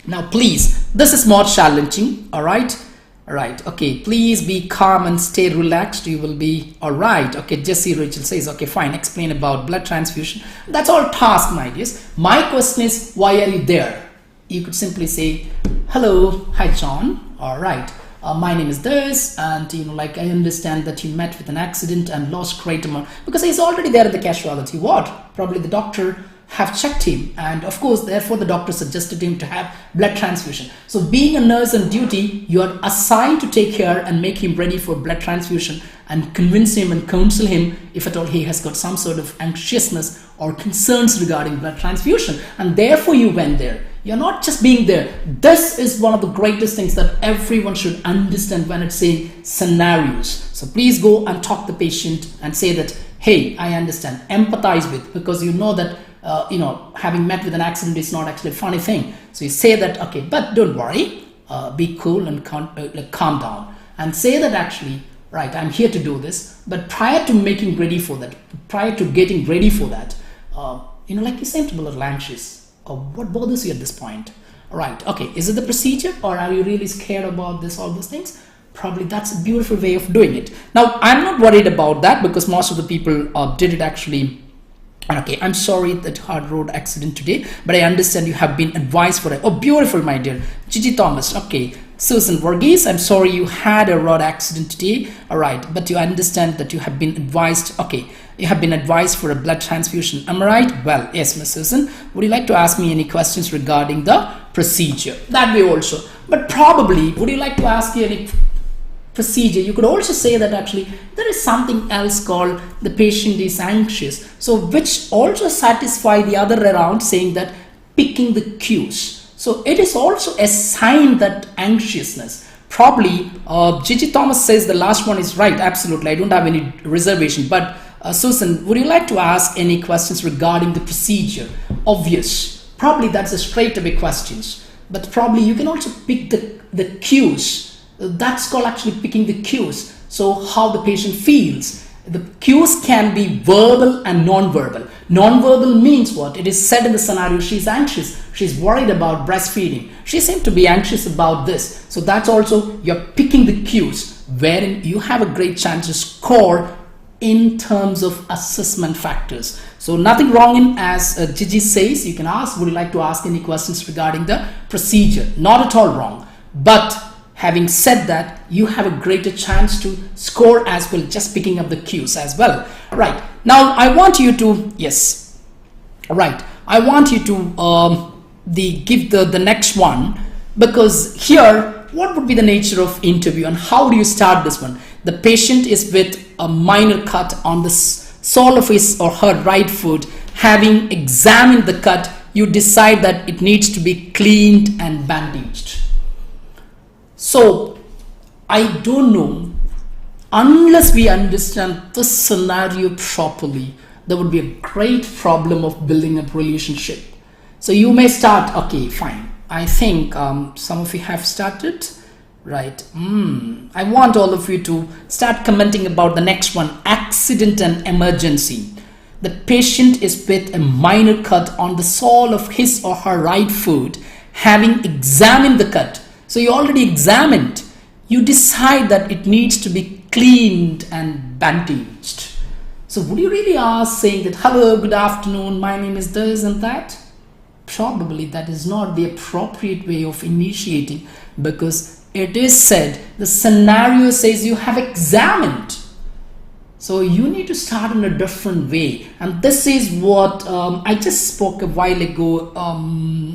Now please, this is more challenging. All right. All right. Okay. Please be calm and stay relaxed. You will be all right. Okay. Jesse Rachel says, okay, fine. Explain about blood transfusion. That's all task, my dears. My question is, why are you there? You could simply say, hello. Hi, John. All right. My name is this, and I understand that you met with an accident and lost great amount because he's already there at the casualty ward. Probably the doctor have checked him, and of course, therefore, the doctor suggested him to have blood transfusion. So, being a nurse on duty, you are assigned to take care and make him ready for blood transfusion and convince him and counsel him if at all he has got some sort of anxiousness or concerns regarding blood transfusion, and therefore you went there. You're not just being there. This is one of the greatest things that everyone should understand when it's saying scenarios. So please go and talk to the patient and say that, hey, I understand, empathize with, because you know that, having met with an accident is not actually a funny thing. So you say that, okay, but don't worry, be cool and calm down and say that actually, right, I'm here to do this. But prior to making ready for that, prior to getting ready for that, you seem to be a little anxious. What bothers you at this point? All right, okay, is it the procedure or are you really scared about this, all those things? Probably that's a beautiful way of doing it. Now, I'm not worried about that because most of the people did it actually. Okay, I'm sorry that hard road accident today, but I understand you have been advised for it. Oh, beautiful, my dear. Gigi Thomas, okay. Susan Varghese, I'm sorry you had a road accident today. All right, but you understand that you have been advised. Okay, you have been advised for a blood transfusion. Am I right? Well, yes, Miss Susan. Would you like to ask me any questions regarding the procedure? That way also. But probably, would you like to ask me any procedure? You could also say that actually there is something else called the patient is anxious. So which also satisfy the other around saying that picking the cues. So it is also a sign that anxiousness. Probably Gigi Thomas says the last one is right. Absolutely. I don't have any reservation. But Susan, would you like to ask any questions regarding the procedure? Obvious. Probably that's a straight away questions. But probably you can also pick the cues. That's called actually picking the cues. So how the patient feels. The cues can be verbal and non-verbal. Non-verbal means what? It is said in the scenario, she's anxious. She's worried about breastfeeding. She seems to be anxious about this. So that's also, you're picking the cues wherein you have a great chance to score in terms of assessment factors. So nothing wrong in, as Gigi says, you can ask, would you like to ask any questions regarding the procedure? Not at all wrong. But having said that, you have a greater chance to score as well, just picking up the cues as well. Right. Now I want you to, yes. Right. I want you to give the next one, because here, what would be the nature of interview and how do you start this one? The patient is with a minor cut on the sole of his or her right foot. Having examined the cut, you decide that it needs to be cleaned and bandaged. So I don't know, unless we understand this scenario properly, there would be a great problem of building a relationship. So you may start, okay, fine. I think some of you have started, right? I want all of you to start commenting about the next one, accident and emergency. The patient is with a minor cut on the sole of his or her right foot, having examined the cut. So you already examined. You decide that it needs to be cleaned and bandaged. So would you really ask saying that, hello, good afternoon, my name is this and that? Probably that is not the appropriate way of initiating, because it is said, the scenario says you have examined. So you need to start in a different way. And this is what I just spoke a while ago.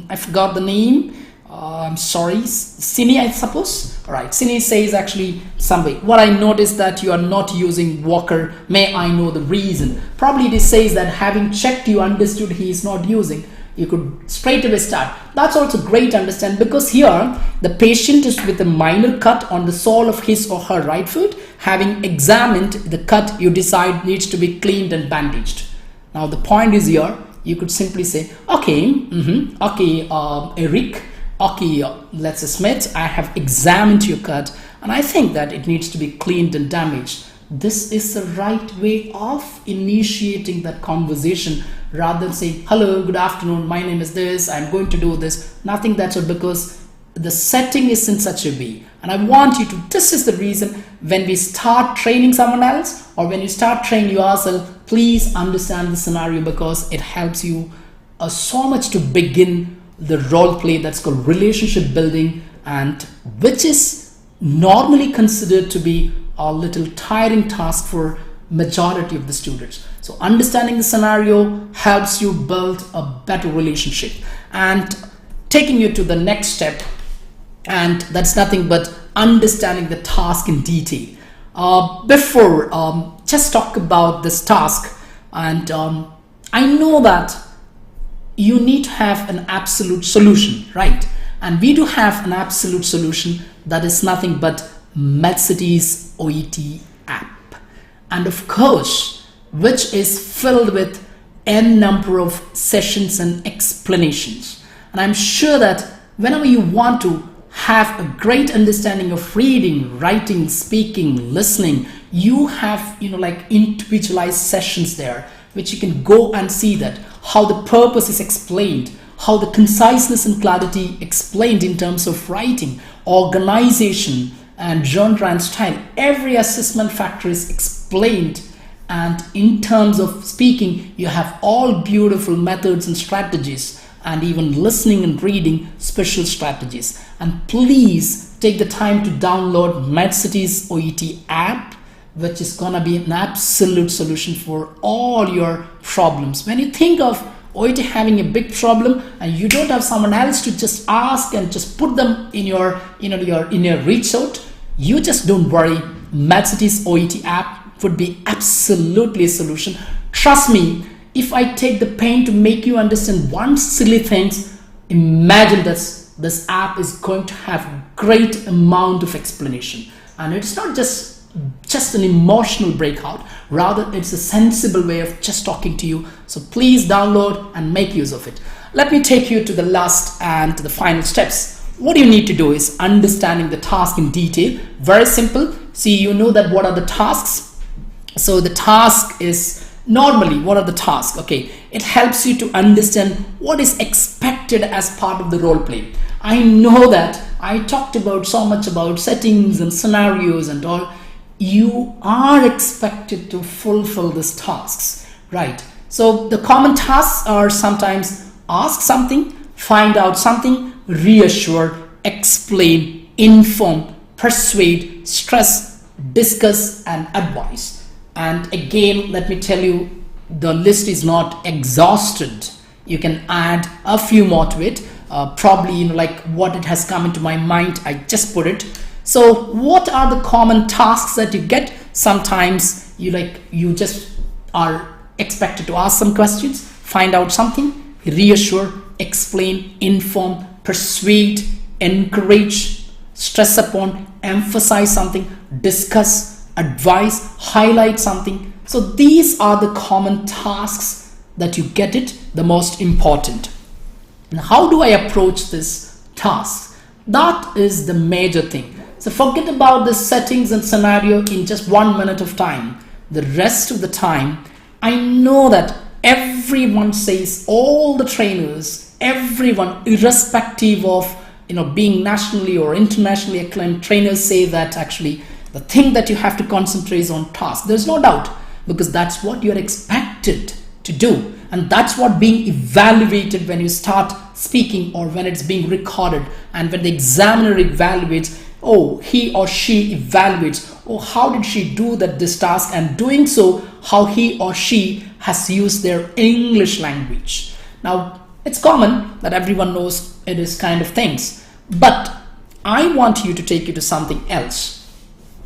I forgot the name. I'm sorry, Cine, I suppose. All right, Cine says actually some way. What I noticed that you are not using Walker. May I know the reason? Probably it says that having checked, you understood he is not using. You could straight away start. That's also great to understand, because here the patient is with a minor cut on the sole of his or her right foot. Having examined the cut, you decide needs to be cleaned and bandaged. Now the point is here, you could simply say, okay, Eric, okay, let's say Smith, I have examined your cut and I think that it needs to be cleaned and damaged. This is the right way of initiating that conversation, rather than saying, hello, good afternoon, my name is this, I'm going to do this. Nothing that's all, because the setting is in such a way. And I want you to, this is the reason when we start training someone else, or when you start training yourself, please understand the scenario, because it helps you so much to begin the role play that's called relationship building, and which is normally considered to be a little tiring task for majority of the students. So understanding the scenario helps you build a better relationship. And taking you to the next step, and that's nothing but understanding the task in detail. Before just talk about this task, and I know that you need to have an absolute solution, right? And we do have an absolute solution that is nothing but MedCity's OET app, and of course which is filled with n number of sessions and explanations. And I'm sure that whenever you want to have a great understanding of reading, writing, speaking, listening, you have like individualized sessions there, which you can go and see that how the purpose is explained, how the conciseness and clarity explained in terms of writing, organization, and genre and style. Every assessment factor is explained, and in terms of speaking, you have all beautiful methods and strategies, and even listening and reading special strategies. And please take the time to download MedCity's OET app, which is gonna be an absolute solution for all your problems. When you think of OET having a big problem and you don't have someone else to just ask and just put them in your reach out, you just don't worry. MedCity's OET app would be absolutely a solution. Trust me, if I take the pain to make you understand one silly thing, imagine that this app is going to have great amount of explanation. And it's not just an emotional breakout, rather it's a sensible way of just talking to you. So please download and make use of it. Let me take you to the last and the final steps. What you need to do is understanding the task in detail. Very simple. See, you know that what are the tasks. So the task is normally, what are the tasks? Okay, it helps you to understand what is expected as part of the role play. I know that I talked about so much about settings and scenarios and all. you are expected to fulfill these tasks, right? So the common tasks are sometimes ask something, find out something, reassure, explain, inform, persuade, stress, discuss, and advise. And again, let me tell you, the list is not exhausted. You can add a few more to it. Probably, like what it has come into my mind, I just put it. So what are the common tasks that you get? Sometimes you just are expected to ask some questions, find out something, reassure, explain, inform, persuade, encourage, stress upon, emphasize something, discuss, advise, highlight something. So these are the common tasks that you get it, the most important. And how do I approach this task? That is the major thing. So forget about the settings and scenario in just 1 minute of time. The rest of the time, I know that everyone says, all the trainers, everyone, irrespective of being nationally or internationally acclaimed trainers, say that actually the thing that you have to concentrate is on task. There's no doubt, because that's what you're expected to do. And that's what being evaluated when you start speaking or when it's being recorded, and when the examiner evaluates, oh, he or she evaluates, oh, how did she do this task, and doing so, how he or she has used their English language. Now, it's common that everyone knows it is kind of things, but I want you to take you to something else.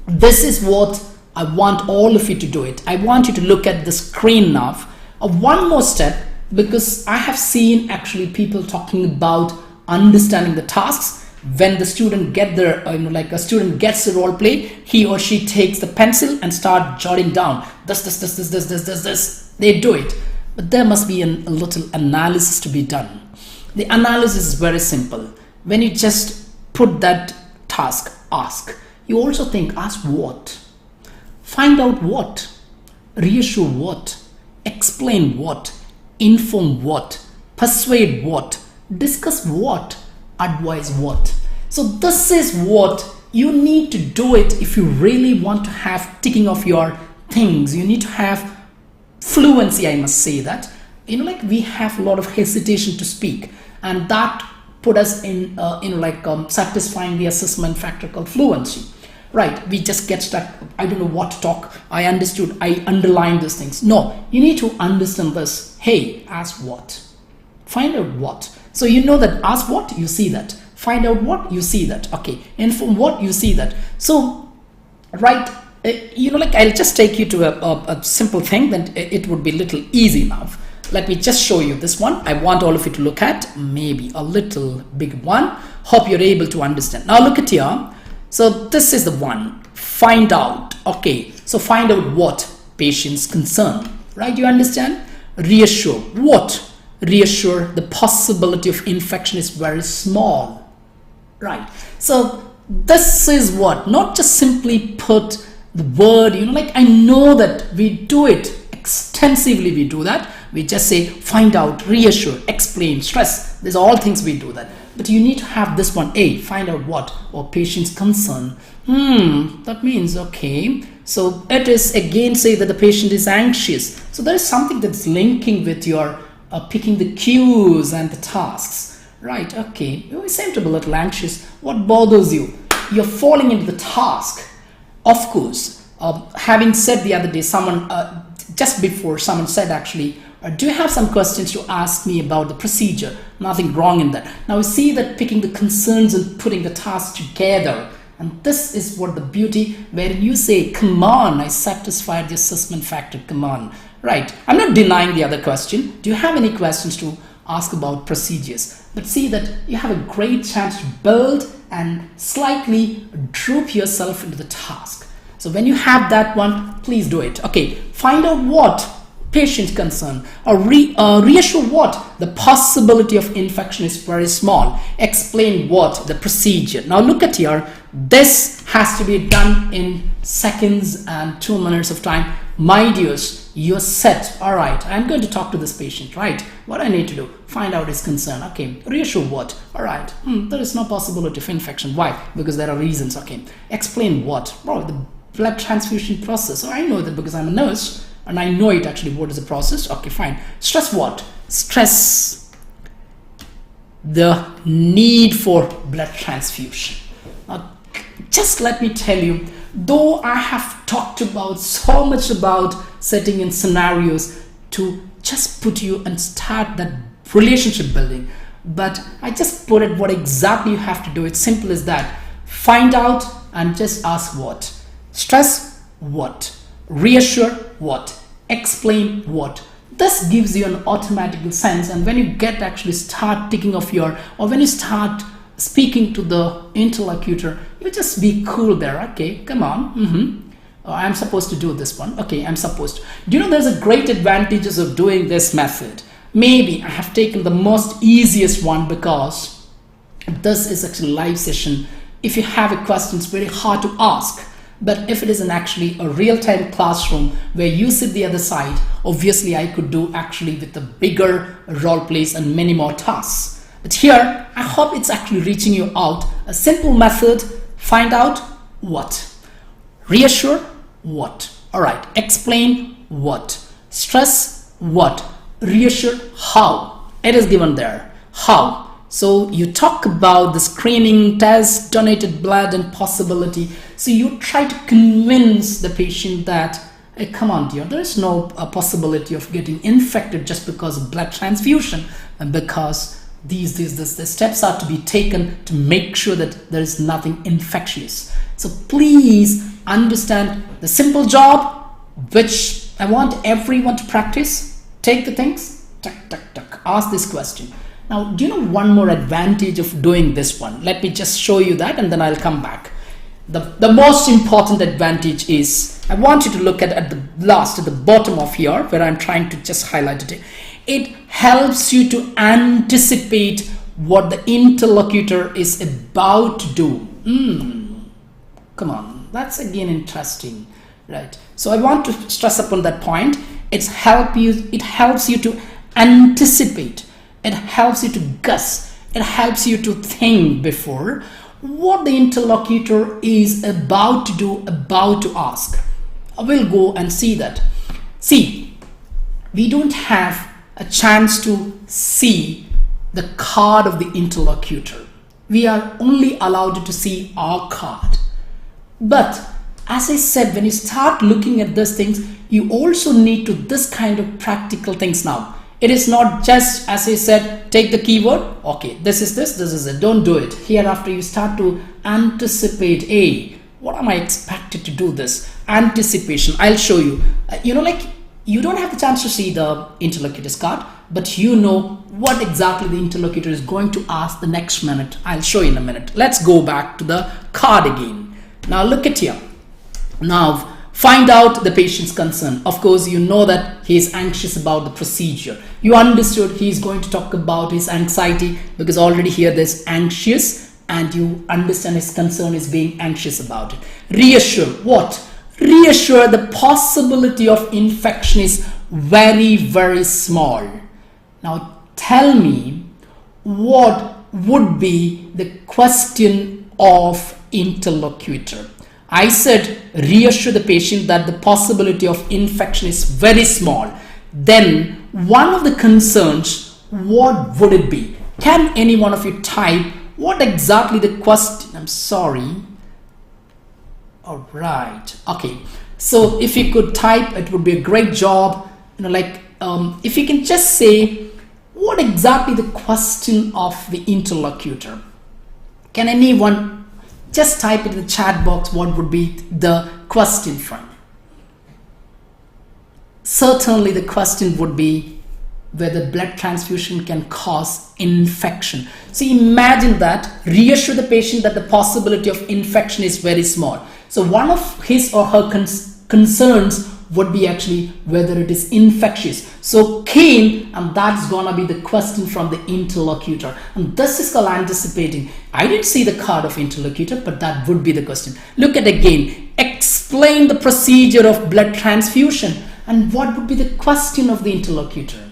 This is what I want all of you to do it. I want you to look at the screen now. One more step, because I have seen actually people talking about understanding the tasks. When the student get their, like a student gets the role play, he or she takes the pencil and start jotting down this. They do it, but there must be a little analysis to be done. The analysis is very simple. When you just put that task, ask. You also think, ask what? Find out what? Reassure what? Explain what? Inform what? Persuade what? Discuss what? Advise what? So this is what you need to do it if you really want to have ticking off your things. You need to have fluency, I must say that. Like we have a lot of hesitation to speak, and that put us in satisfying the assessment factor called fluency. Right, we just get stuck. I don't know what to talk. I understood. I underlined these things. No, you need to understand this. Hey, ask what? Find out what. So you know that ask what, you see that. Find out what, you see that. Okay, inform what, you see that. So, right, I'll just take you to a simple thing, then it would be a little easy now. Let me just show you this one. I want all of you to look at, maybe a little big one. Hope you're able to understand. Now look at here. So this is the one, find out. Okay, so find out what? Patient's concern, right? You understand? Reassure, what? Reassure the possibility of infection is very small, right? So this is what, not just simply put the word, I know that we do it extensively, we do that. We just say, find out, reassure, explain, stress. These are all things we do that. But you need to have this one, find out what, or patient's concern. That means, okay, so it is again say that the patient is anxious. So there is something that's linking with your picking the cues and the tasks, right? Okay, you seem to be a little anxious. What bothers you? You're falling into the task. Of course, having said the other day, someone, just before someone said actually, do you have some questions to ask me about the procedure? Nothing wrong in that. Now we see that picking the concerns and putting the tasks together. And this is what the beauty, where you say, come on, I satisfied the assessment factor, come on. Right, I'm not denying the other question. Do you have any questions to ask about procedures? But see that you have a great chance to build and slightly droop yourself into the task. So when you have that one, please do it. Okay, find out what? Patient concern, or reassure what? The possibility of infection is very small. Explain what? The procedure. Now look at here, this has to be done in seconds and 2 minutes of time. My dears, you're set. All right, I'm going to talk to this patient, right? What I need to do? Find out his concern. Okay, reassure what? All right, there is no possibility of infection. Why? Because there are reasons. Okay, explain what? Bro, the blood transfusion process? Oh, I know that because I'm a nurse and I know it actually. What is the process? Okay, fine. Stress what? Stress the need for blood transfusion. Now, just let me tell you, though I have talked about so much about setting in scenarios to just put you and start that relationship building, but I just put it what exactly you have to do. It's simple as that. Find out and just ask what. Stress what. Reassure what. Explain what. This gives you an automatic sense, and when you get actually start thinking of your, or when you start speaking to the interlocutor, you just be cool there. Okay, come on. Oh, I'm supposed to do this one. Okay, I'm supposed to. Do you know there's a great advantages of doing this method? Maybe I have taken the most easiest one because this is actually a live session. If you have a question, it's very hard to ask. But if it is actually a real-time classroom where you sit the other side, obviously I could do actually with the bigger role plays and many more tasks. But here, I hope it's actually reaching you out. A simple method, find out what. Reassure what. All right, explain what. Stress what. Reassure how. It is given there. How. So you talk about the screening test, donated blood and possibility. So you try to convince the patient that, hey, come on dear, there is no possibility of getting infected just because of blood transfusion, and because the steps are to be taken to make sure that there is nothing infectious. So please understand the simple job, which I want everyone to practice. Take the things, ask this question. Now, do you know one more advantage of doing this one? Let me just show you that and then I'll come back. The most important advantage is, I want you to look at the last, at the bottom of here, where I'm trying to just highlight it. It helps you to anticipate what the interlocutor is about to do. Come on, that's again interesting, right? So I want to stress upon that point. It helps you to anticipate. It helps you to guess. It helps you to think before what the interlocutor is about to do, about to ask. I will go and see that. See, we don't have a chance to see the card of the interlocutor. We are only allowed to see our card. But as I said, when you start looking at these things, you also need to this kind of practical things now. It is not just, as I said, take the keyword, okay, this is it, don't do it. Hereafter you start to anticipate, hey, what am I expected to do this? Anticipation, I'll show you. Like you don't have the chance to see the interlocutor's card, but you know what exactly the interlocutor is going to ask the next minute. I'll show you in a minute. Let's go back to the card again. Now look at here. Now, find out the patient's concern. Of course, you know that he is anxious about the procedure. You understood he is going to talk about his anxiety because already here there's anxious, and you understand his concern is being anxious about it. Reassure what? Reassure the possibility of infection is very, very small. Now tell me what would be the question of interlocutor. I said reassure the patient that the possibility of infection is very small. Then one of the concerns, what would it be? Can any one of you type what exactly the question? I'm sorry. All right. Okay. So if you could type, it would be a great job. If you can just say what exactly the question of the interlocutor. Can anyone just type it in the chat box what would be the question from? Certainly the question would be whether blood transfusion can cause infection. So imagine that, reassure the patient that the possibility of infection is very small. So one of his or her concerns would be actually whether it is infectious. So keen, and that's gonna be the question from the interlocutor. And this is called anticipating. I didn't see the card of interlocutor, but that would be the question. Look at again. Explain the procedure of blood transfusion. And what would be the question of the interlocutor?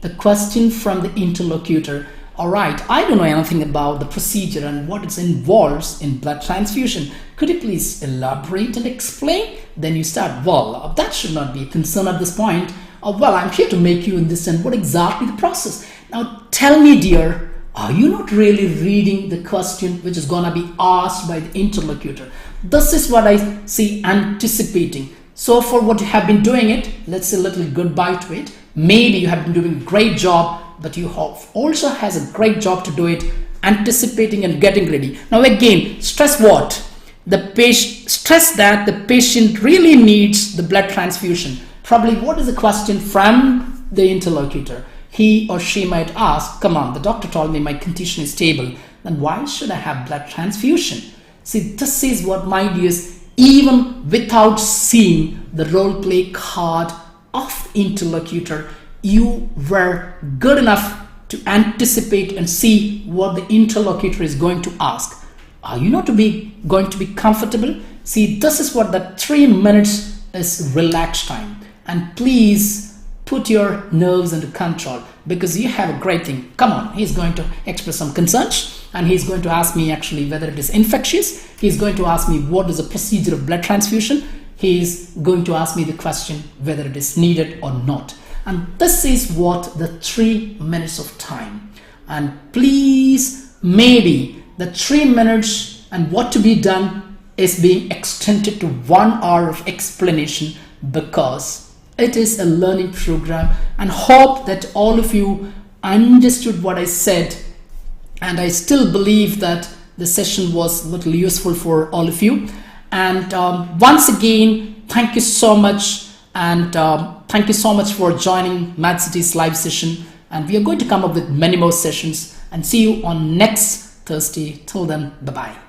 The question from the interlocutor. all right, I don't know anything about the procedure and what it involves in blood transfusion. Could you please elaborate and explain? Then you start, well, that should not be a concern at this point. Well, I'm here to make you understand what exactly the process. Now tell me, dear, are you not really reading the question which is going to be asked by the interlocutor? This is what I see anticipating. So for what you have been doing it, let's say a little goodbye to it. Maybe you have been doing a great job, but you have also has a great job to do it, anticipating and getting ready. Now again, stress what? Stress that the patient really needs the blood transfusion. Probably what is the question from the interlocutor? He or she might ask, come on, the doctor told me my condition is stable, then why should I have blood transfusion? See, this is what, my dears, even without seeing the role play card of the interlocutor, you were good enough to anticipate and see what the interlocutor is going to ask. Are you not going to be comfortable? See, this is what the 3 minutes is relaxed time. And please put your nerves under control, because you have a great thing. Come on, he's going to express some concerns and he's going to ask me actually whether it is infectious. He's going to ask me what is the procedure of blood transfusion. He's going to ask me the question whether it is needed or not. And this is what the 3 minutes of time. And please, maybe the 3 minutes and what to be done is being extended to 1 hour of explanation, because it is a learning program, and hope that all of you understood what I said. And I still believe that the session was a little useful for all of you. And once again, thank you so much. And thank you so much for joining Mad City's live session. And we are going to come up with many more sessions, and see you on next Thursday. Till then, bye-bye.